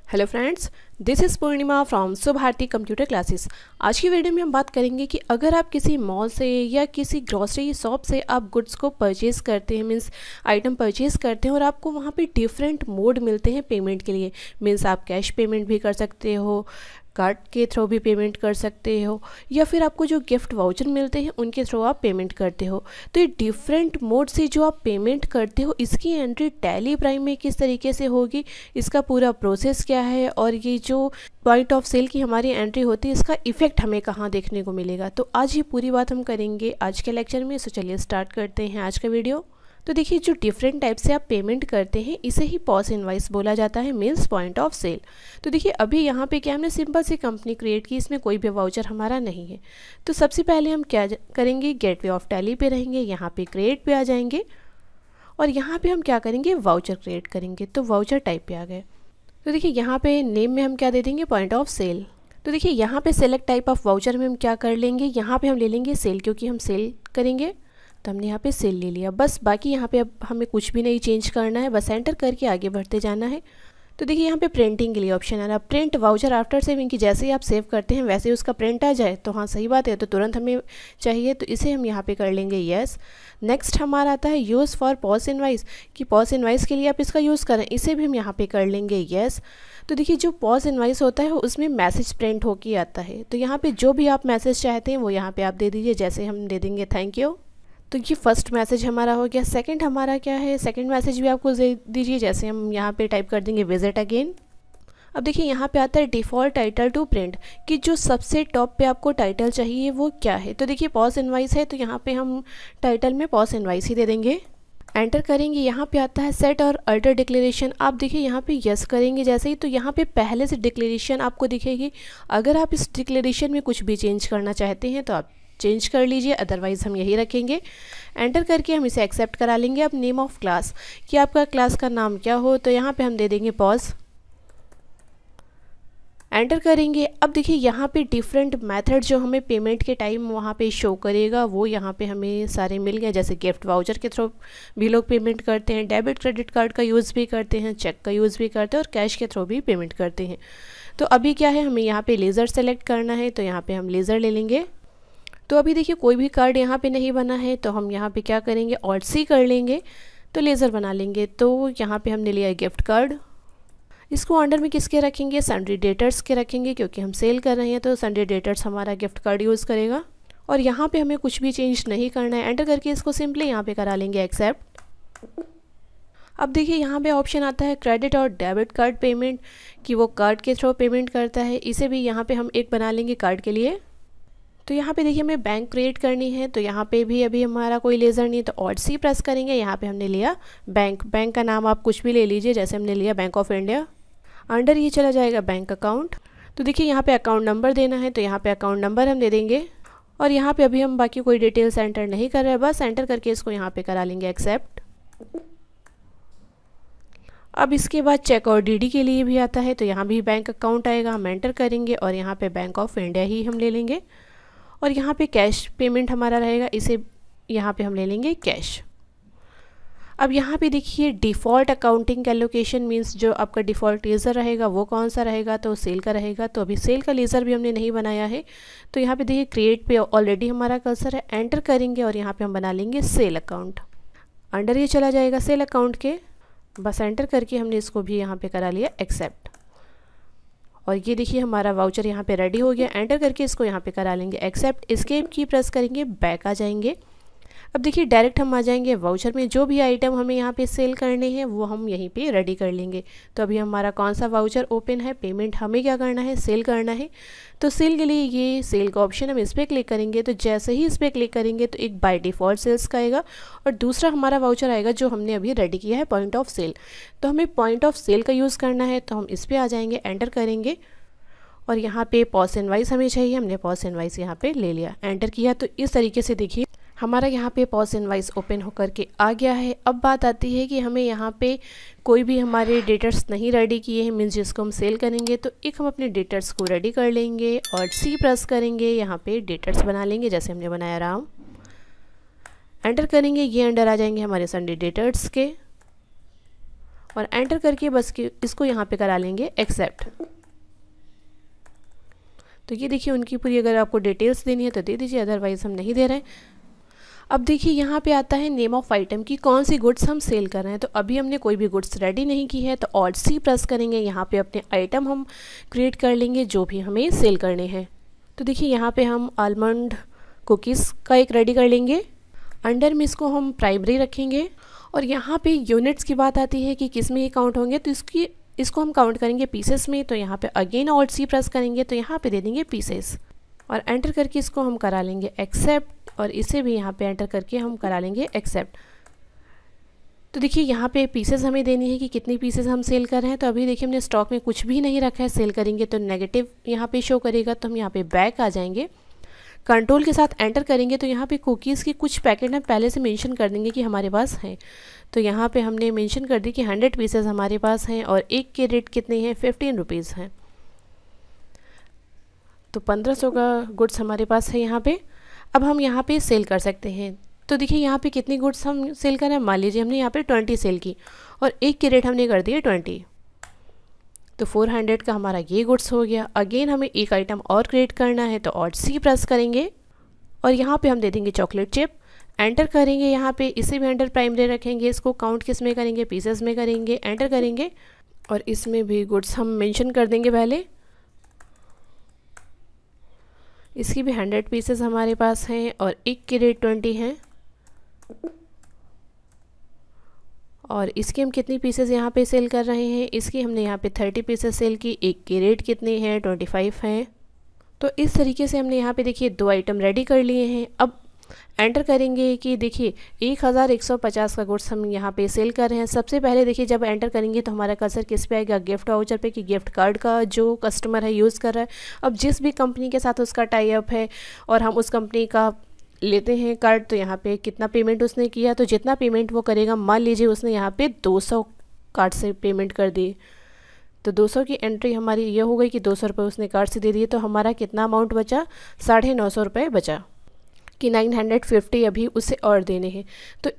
Hello friends, this is Purnima from Subharti computer classes. आज की video में हम बात करेंगे कि अगर आप किसी मॉल से या किसी ग्रॉसरी शॉप से आप गुड्स को परचेज़ करते हैं, मीन्स आइटम परचेज़ करते हैं और आपको वहाँ पे डिफरेंट मोड मिलते हैं पेमेंट के लिए। मीन्स आप कैश पेमेंट भी कर सकते हो, कार्ड के थ्रू भी पेमेंट कर सकते हो, या फिर आपको जो गिफ्ट वाउचर मिलते हैं उनके थ्रू आप पेमेंट करते हो। तो ये डिफरेंट मोड से जो आप पेमेंट करते हो, इसकी एंट्री टैली प्राइम में किस तरीके से होगी, इसका पूरा प्रोसेस क्या है, और ये जो पॉइंट ऑफ सेल की हमारी एंट्री होती है इसका इफेक्ट हमें कहाँ देखने को मिलेगा, तो आज ये पूरी बात हम करेंगे आज के लेक्चर में। सो चलिए स्टार्ट करते हैं आज का वीडियो। तो देखिए, जो डिफरेंट टाइप से आप पेमेंट करते हैं इसे ही पॉस इनवाइस बोला जाता है, मीन्स पॉइंट ऑफ सेल। तो देखिए, अभी यहाँ पे क्या हमने सिंपल सी कंपनी क्रिएट की, इसमें कोई भी वाउचर हमारा नहीं है। तो सबसे पहले हम क्या करेंगे, गेटवे ऑफ टैली पे रहेंगे, यहाँ पे क्रिएट पे आ जाएंगे और यहाँ पे हम क्या करेंगे, वाउचर क्रिएट करेंगे। तो वाउचर टाइप पे आ गए। तो देखिए, यहाँ पे नेम में हम क्या दे देंगे, पॉइंट ऑफ सेल। तो देखिए, यहाँ पे सेलेक्ट टाइप ऑफ वाउचर में हम क्या कर लेंगे, यहाँ पे हम ले लेंगे सेल, क्योंकि हम सेल करेंगे तो हमने यहाँ पे सेल ले लिया। बस बाकी यहाँ पे अब हमें कुछ भी नहीं चेंज करना है, बस एंटर करके आगे बढ़ते जाना है। तो देखिए, यहाँ पे प्रिंटिंग के लिए ऑप्शन आ रहा है, प्रिंट वाउचर आफ्टर सेविंग, की जैसे ही आप सेव करते हैं वैसे ही उसका प्रिंट आ जाए। तो हाँ, सही बात है, तो तुरंत हमें चाहिए, तो इसे हम यहाँ पे कर लेंगे येस। नेक्स्ट हमारा आता है यूज़ फॉर पॉस इनवाइस, कि पॉस इनवाइस के लिए आप इसका यूज़ करें, इसे भी हम यहाँ पे कर लेंगे येस। तो देखिए, जो पॉस इनवाइस होता है उसमें मैसेज प्रिंट होके आता है, तो यहाँ पे जो भी आप मैसेज चाहते हैं वो यहाँ पे आप दे दीजिए, जैसे हम दे देंगे थैंक यू। तो ये फर्स्ट मैसेज हमारा हो गया। सेकंड हमारा क्या है, सेकंड मैसेज भी आपको दे दीजिए, जैसे हम यहाँ पे टाइप कर देंगे विजिट अगेन। अब देखिए, यहाँ पे आता है डिफ़ॉल्ट टाइटल टू प्रिंट, कि जो सबसे टॉप पे आपको टाइटल चाहिए वो क्या है। तो देखिए, पॉस इनवाइस है तो यहाँ पे हम टाइटल में पॉस इनवाइस ही दे देंगे। एंटर करेंगे, यहाँ पे आता है सेट और अल्टर डिक्लेरेशन। आप देखिए यहाँ पे यस करेंगे जैसे ही, तो यहाँ पे पहले से डिक्लेरेशन आपको दिखेगी। अगर आप इस डिक्लेरेशन में कुछ भी चेंज करना चाहते हैं तो आप चेंज कर लीजिए, अदरवाइज़ हम यही रखेंगे। एंटर करके हम इसे एक्सेप्ट करा लेंगे। अब नेम ऑफ क्लास, कि आपका क्लास का नाम क्या हो, तो यहाँ पे हम दे देंगे पॉज। एंटर करेंगे। अब देखिए, यहाँ पे डिफरेंट मेथड जो हमें पेमेंट के टाइम वहाँ पे शो करेगा वो यहाँ पे हमें सारे मिल गए। जैसे गिफ्ट वाउचर के थ्रू भी लोग पेमेंट करते हैं, डेबिट क्रेडिट कार्ड का यूज़ भी करते हैं, चेक का यूज़ भी करते हैं और कैश के थ्रू भी पेमेंट करते हैं। तो अभी क्या है, हमें यहाँ पे लेज़र सेलेक्ट करना है, तो यहाँ पे हम लेज़र ले लेंगे। तो अभी देखिए, कोई भी कार्ड यहाँ पे नहीं बना है, तो हम यहाँ पे क्या करेंगे, ऑल्ट सी कर लेंगे, तो लेज़र बना लेंगे। तो यहाँ पे हमने लिया गिफ्ट कार्ड। इसको अंडर में किसके रखेंगे, सन्ड्री डेटर्स के रखेंगे, क्योंकि हम सेल कर रहे हैं तो सन्ड्री डेटर्स हमारा गिफ्ट कार्ड यूज़ करेगा। और यहाँ पे हमें कुछ भी चेंज नहीं करना है। एंटर करके इसको सिंपली यहाँ पे करा लेंगे एक्सेप्ट। अब देखिए, यहाँ पे ऑप्शन आता है क्रेडिट और डेबिट कार्ड पेमेंट, कि वो कार्ड के थ्रू पेमेंट करता है। इसे भी यहाँ पे हम एक बना लेंगे कार्ड के लिए। तो यहाँ पे देखिए, हमें बैंक क्रिएट करनी है, तो यहाँ पे भी अभी हमारा कोई लेज़र नहीं है, तो ऑल्ट सी प्रेस करेंगे। यहाँ पे हमने लिया बैंक। बैंक का नाम आप कुछ भी ले लीजिए, जैसे हमने लिया बैंक ऑफ इंडिया। अंडर ये चला जाएगा बैंक अकाउंट। तो देखिए, यहाँ पे अकाउंट नंबर देना है, तो यहाँ पे अकाउंट नंबर हम दे देंगे। और यहाँ पे अभी हम बाकी कोई डिटेल्स एंटर नहीं कर रहे हैं, बस एंटर करके इसको यहाँ पे करा लेंगे एक्सेप्ट। अब इसके बाद चेक और डीडी के लिए भी आता है, तो यहाँ भी बैंक अकाउंट आएगा, हम एंटर करेंगे और यहाँ पे बैंक ऑफ इंडिया ही हम ले लेंगे। और यहाँ पे कैश पेमेंट हमारा रहेगा, इसे यहाँ पे हम ले लेंगे कैश। अब यहाँ पे देखिए, डिफ़ॉल्ट अकाउंटिंग कैलकुलेशन, मींस जो आपका डिफ़ॉल्ट लेज़र रहेगा वो कौन सा रहेगा, तो सेल का रहेगा। तो अभी सेल का लेज़र भी हमने नहीं बनाया है, तो यहाँ पे देखिए क्रिएट पे ऑलरेडी हमारा कर्सर है। एंटर करेंगे और यहाँ पे हम बना लेंगे सेल अकाउंट। अंडर ये चला जाएगा सेल अकाउंट के, बस एंटर करके हमने इसको भी यहाँ पे करा लिया एक्सेप्ट। और ये देखिए, हमारा वाउचर यहाँ पे रेडी हो गया। एंटर करके इसको यहाँ पे करा लेंगे एक्सेप्ट। एस्केप की प्रेस करेंगे, बैक आ जाएंगे। अब देखिए, डायरेक्ट हम आ जाएंगे वाउचर में। जो भी आइटम हमें यहाँ पे सेल करने हैं वो हम यहीं पे रेडी कर लेंगे। तो अभी हमारा कौन सा वाउचर ओपन है, पेमेंट हमें क्या करना है, सेल करना है। तो सेल के लिए ये सेल का ऑप्शन, हम इस पर क्लिक करेंगे। तो जैसे ही इस पर क्लिक करेंगे तो एक बाय डिफ़ॉल्ट सेल्स का आएगा और दूसरा हमारा वाउचर आएगा जो हमने अभी रेडी किया है, पॉइंट ऑफ सेल। तो हमें पॉइंट ऑफ सेल का यूज़ करना है, तो हम इस पर आ जाएंगे, एंटर करेंगे और यहाँ पे पॉस इनवाइस हमें चाहिए, हमने पॉस इनवाइस यहाँ पे ले लिया, एंटर किया। तो इस तरीके से देखिए, हमारा यहाँ पे पॉस इनवाइस ओपन होकर के आ गया है। अब बात आती है कि हमें यहाँ पे कोई भी हमारे डेटर्स नहीं रेडी किए हैं, मीन्स जिसको हम सेल करेंगे, तो एक हम अपने डेटर्स को रेडी कर लेंगे और सी प्रेस करेंगे, यहाँ पे डेटर्स बना लेंगे जैसे हमने बनाया राम। एंटर करेंगे, ये अंडर आ जाएंगे हमारे सन्डे डेटर्स के। और एंटर करके बस इसको यहाँ पे करा लेंगे एक्सेप्ट। तो ये देखिए उनकी पूरी अगर आपको डिटेल्स देनी है तो दे दीजिए, अदरवाइज़ हम नहीं दे रहे हैं। अब देखिए यहाँ पे आता है नेम ऑफ़ आइटम की कौन सी गुड्स हम सेल कर रहे हैं। तो अभी हमने कोई भी गुड्स रेडी नहीं की है, तो ऑल्ट सी प्रेस करेंगे, यहाँ पे अपने आइटम हम क्रिएट कर लेंगे जो भी हमें सेल करने हैं। तो देखिए यहाँ पे हम आलमंड कुकीज़ का एक रेडी कर लेंगे, अंडर में इसको हम प्राइमरी रखेंगे। और यहाँ पे यूनिट्स की बात आती है कि किस में ये काउंट होंगे, तो इसको हम काउंट करेंगे पीसेस में। तो यहाँ पे अगेन ऑल्ट सी प्रेस करेंगे, तो यहाँ पे दे देंगे पीसेस और एंटर करके इसको हम करा लेंगे एक्सेप्ट, और इसे भी यहाँ पे एंटर करके हम करा लेंगे एक्सेप्ट। तो देखिए यहाँ पे पीसेस हमें देनी है कि कितनी पीसेस हम सेल कर रहे हैं। तो अभी देखिए हमने स्टॉक में कुछ भी नहीं रखा है, सेल करेंगे तो नेगेटिव यहाँ पे शो करेगा। तो हम यहाँ पे बैक आ जाएंगे, कंट्रोल के साथ एंटर करेंगे, तो यहाँ पे कुकीज़ के कुछ पैकेट हम पहले से मेंशन कर देंगे कि हमारे पास हैं। तो यहाँ पे हमने मेंशन कर दी कि 100 पीसेस हमारे पास हैं और एक के रेट कितने हैं, 15 रुपीज़ हैं। तो 1500 का गुड्स हमारे पास है यहाँ पे। अब हम यहाँ पे सेल कर सकते हैं। तो देखिए यहाँ पे कितनी गुड्स हम सेल कर रहे हैं, मान लीजिए हमने यहाँ पे 20 सेल की और एक के रेट हमने कर दिए 20, तो 400 का हमारा ये गुड्स हो गया। अगेन हमें एक आइटम और क्रिएट करना है, तो ऑल्ट सी प्रेस करेंगे और यहाँ पे हम दे देंगे चॉकलेट चिप, एंटर करेंगे। यहाँ पे इसे भी अंडर प्राइमरी रखेंगे, इसको काउंट किस में करेंगे, पीसेस में करेंगे, एंटर करेंगे और इसमें भी गुड्स हम मेंशन कर देंगे पहले। इसकी भी 100 पीसेस हमारे पास हैं और एक के रेट 20 हैं। और इसके हम कितनी पीसेस यहाँ पे सेल कर रहे हैं, इसकी हमने यहाँ पे 30 पीसेस सेल की, एक के रेट कितने हैं, 25 हैं। तो इस तरीके से हमने यहाँ पे देखिए 2 आइटम रेडी कर लिए हैं। अब एंटर करेंगे कि देखिए 1150 का गुड्स हम यहाँ पे सेल कर रहे हैं। सबसे पहले देखिए जब एंटर करेंगे तो हमारा कर्सर किस पे आएगा, गिफ्ट वाउचर पे, कि गिफ्ट कार्ड का जो कस्टमर है यूज़ कर रहा है। अब जिस भी कंपनी के साथ उसका टाई अप है और हम उस कंपनी का लेते हैं कार्ड, तो यहाँ पे कितना पेमेंट उसने किया, तो जितना पेमेंट वो करेगा, मान लीजिए उसने यहाँ पे 200 कार्ड से पेमेंट कर दी, तो 200 की एंट्री हमारी ये हो गई कि 200 रुपये उसने कार्ड से दे दिए। तो हमारा कितना अमाउंट बचा, 950 रुपये बचा, कि 950 अभी उसे और देने हैं। तो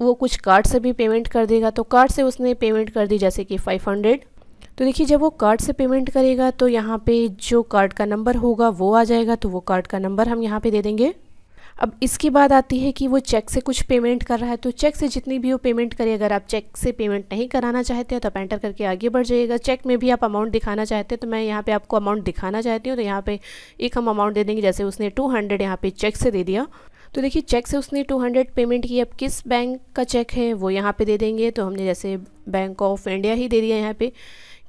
वो कुछ कार्ड से भी पेमेंट कर देगा, तो कार्ड से उसने पेमेंट कर दी जैसे कि 500। तो देखिए जब वो कार्ड से पेमेंट करेगा तो यहाँ पे जो कार्ड का नंबर होगा वो आ जाएगा, तो वो कार्ड का नंबर हम यहाँ पे दे देंगे। अब इसके बाद आती है कि वो चेक से कुछ पेमेंट कर रहा है, तो चेक से जितनी भी वो पेमेंट करे, अगर आप चेक से पेमेंट नहीं कराना चाहते हैं तो आप एंटर करके आगे बढ़ जाइएगा। चेक में भी आप अमाउंट दिखाना चाहते हैं, तो मैं यहाँ पे आपको अमाउंट दिखाना चाहती हूँ, तो यहाँ पे एक हम अमाउंट दे देंगे, जैसे उसने 200 यहाँ पे चेक से दे दिया। तो देखिए चेक से उसने 200 पेमेंट की। अब किस बैंक का चेक है वो यहाँ पे दे देंगे, तो हमने जैसे बैंक ऑफ इंडिया ही दे दिया यहाँ पे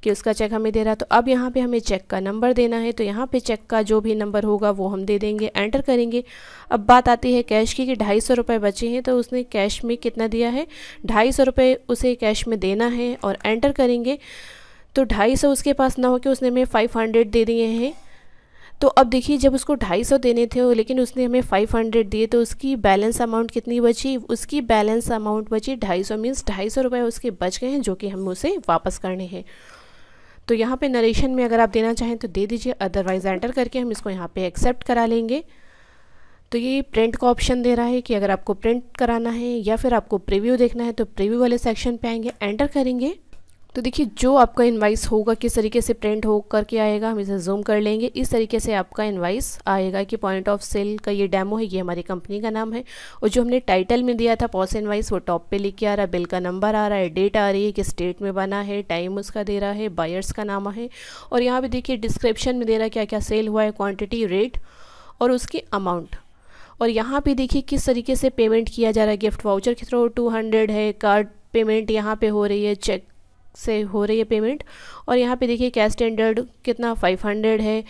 कि उसका चेक हमें दे रहा। तो अब यहाँ पे हमें चेक का नंबर देना है, तो यहाँ पे चेक का जो भी नंबर होगा वो हम दे देंगे, एंटर करेंगे। अब बात आती है कैश की कि 250 रुपये बचे हैं, तो उसने कैश में कितना दिया है, 250 रुपये उसे कैश में देना है और एंटर करेंगे। तो 250 उसके पास ना हो के उसने हमें 500 दे दिए हैं। तो अब देखिए जब उसको 250 देने थे लेकिन उसने हमें 500 दिए, तो उसकी बैलेंस अमाउंट कितनी बची, उसकी बैलेंस अमाउंट बची 250, मीन्स 250 रुपये उसके बच गए हैं जो कि हम उसे वापस करने हैं। तो यहाँ पे नरेशन में अगर आप देना चाहें तो दे दीजिए, अदरवाइज़ एंटर करके हम इसको यहाँ पे एक्सेप्ट करा लेंगे। तो ये प्रिंट का ऑप्शन दे रहा है कि अगर आपको प्रिंट कराना है या फिर आपको प्रीव्यू देखना है तो प्रीव्यू वाले सेक्शन पे आएंगे, एंटर करेंगे। तो देखिए जो आपका इनवाइस होगा किस तरीके से प्रिंट हो करके आएगा, हम इसे जूम कर लेंगे। इस तरीके से आपका इनवाइस आएगा कि पॉइंट ऑफ सेल का ये डेमो है, ये हमारी कंपनी का नाम है। और जो हमने टाइटल में दिया था पॉस इनवाइस, वो टॉप पे लिख के आ रहा है, बिल का नंबर आ रहा है, डेट आ रही है, किस डेट में बना है, टाइम उसका दे रहा है, बायर्स का नाम है। और यहाँ पे देखिए डिस्क्रिप्शन में दे रहा है क्या क्या सेल हुआ है, क्वान्टिटी, रेट और उसकी अमाउंट। और यहाँ पे देखिए किस तरीके से पेमेंट किया जा रहा है, गिफ्ट वाउचर के थ्रू 200 है, कार्ड पेमेंट यहाँ पे हो रही है, चेक से हो रही है पेमेंट। और यहाँ पे देखिए कैश स्टैंडर्ड कितना 500 है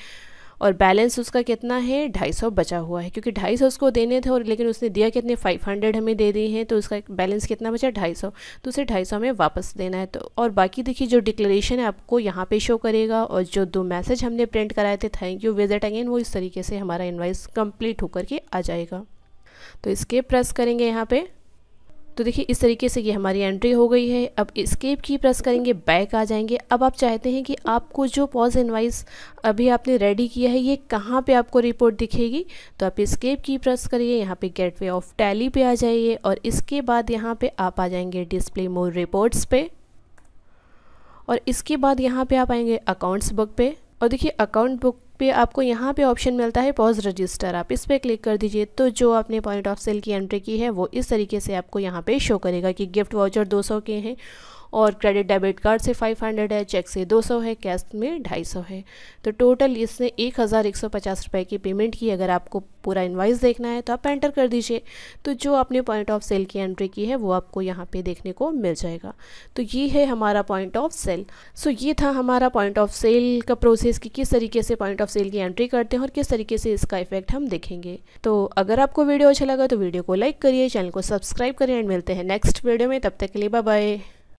और बैलेंस उसका कितना है 250 बचा हुआ है, क्योंकि 250 उसको देने थे और लेकिन उसने दिया कितने 500 हमें दे दिए हैं, तो उसका बैलेंस कितना बचा 250, तो उसे 250 हमें वापस देना है। तो और बाकी देखिए जो डिक्लेरेशन है आपको यहाँ पे शो करेगा, और जो 2 मैसेज हमने प्रिंट कराए थे थैंक यू, विजिट अगेन, वो इस तरीके से हमारा इनवाइस कंप्लीट होकर के आ जाएगा। तो एस्केप प्रेस करेंगे यहाँ पे, तो देखिए इस तरीके से ये हमारी एंट्री हो गई है। अब एस्केप की प्रेस करेंगे, बैक आ जाएंगे। अब आप चाहते हैं कि आपको जो पॉज इनवाइस अभी आपने रेडी किया है ये कहाँ पे आपको रिपोर्ट दिखेगी, तो आप एस्केप की प्रेस करिए, यहाँ पे गेटवे ऑफ टैली पे आ जाइए और इसके बाद यहाँ पे आप आ जाएंगे डिस्प्ले मोर रिपोर्ट्स पे। और इसके बाद यहाँ पे आप आएंगे अकाउंट्स बुक पे, और देखिए अकाउंट बुक पे आपको यहाँ पे ऑप्शन मिलता है पॉज रजिस्टर, आप इस पर क्लिक कर दीजिए। तो जो आपने पॉइंट ऑफ सेल की एंट्री की है वो इस तरीके से आपको यहाँ पे शो करेगा कि गिफ्ट वाउचर 200 के हैं, और क्रेडिट डेबिट कार्ड से 500 है, चेक से 200 है, कैश में 250 है। तो टोटल इसने 1150 रुपये की पेमेंट की। अगर आपको पूरा इनवाइस देखना है तो आप एंटर कर दीजिए। तो जो आपने पॉइंट ऑफ सेल की एंट्री की है वो आपको यहाँ पे देखने को मिल जाएगा। तो ये है हमारा पॉइंट ऑफ सेल। सो ये था हमारा पॉइंट ऑफ सेल का प्रोसेस कि किस तरीके से पॉइंट ऑफ सेल की एंट्री करते हैं और किस तरीके से इसका इफेक्ट हम देखेंगे। तो अगर आपको वीडियो अच्छा लगा तो वीडियो को लाइक करिए, चैनल को सब्सक्राइब करिए, एंड मिलते हैं नेक्स्ट वीडियो में। तब तक के लिए बाय बाय।